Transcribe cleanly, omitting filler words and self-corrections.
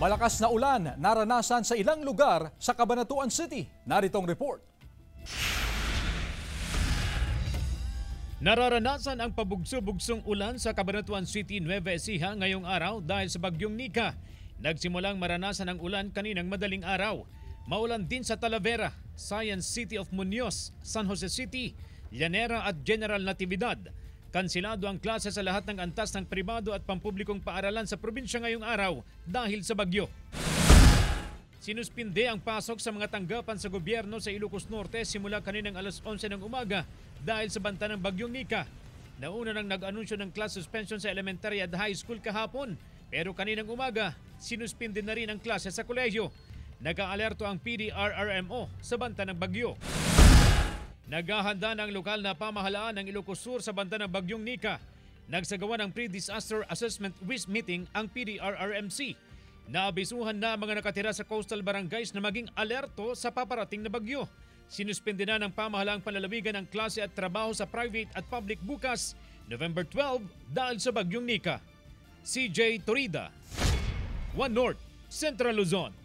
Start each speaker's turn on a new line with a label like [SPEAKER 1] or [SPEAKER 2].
[SPEAKER 1] Malakas na ulan naranasan sa ilang lugar sa Cabanatuan City. Narito ang report.
[SPEAKER 2] Nararanasan ang pabugso-bugsong ulan sa Cabanatuan City, Nueva Ecija ngayong araw dahil sa bagyong Nika. Nagsimulang maranasan ang ulan kaninang madaling araw. Maulan din sa Talavera, Science City of Muñoz, San Jose City, Llanera at General Natividad. Kansilado ang klase sa lahat ng antas ng pribado at pampublikong paaralan sa probinsya ngayong araw dahil sa bagyo. Sinuspinde ang pasok sa mga tanggapan sa gobyerno sa Ilocos Norte simula kaninang alas 11 ng umaga dahil sa banta ng bagyong Nika. Nauna nang nag-anunsyo ng class suspension sa elementary at high school kahapon, pero kaninang umaga sinuspinde na rin ang klase sa kolehiyo. Nag-aalerto ang PDRRMO sa banta ng bagyo. Naghahanda ng lokal na pamahalaan ng Ilocos Sur sa banta ng bagyong Nika. Nagsagawa ng pre-disaster assessment WIS meeting ang PDRRMC. Naabisuhan na ang mga nakatira sa coastal barangays na maging alerto sa paparating na bagyo. Sinuspende na ng pamahalaang panlalawigan ng klase at trabaho sa private at public bukas, November 12 dahil sa bagyong Nika. CJ Torida, One North, Central Luzon.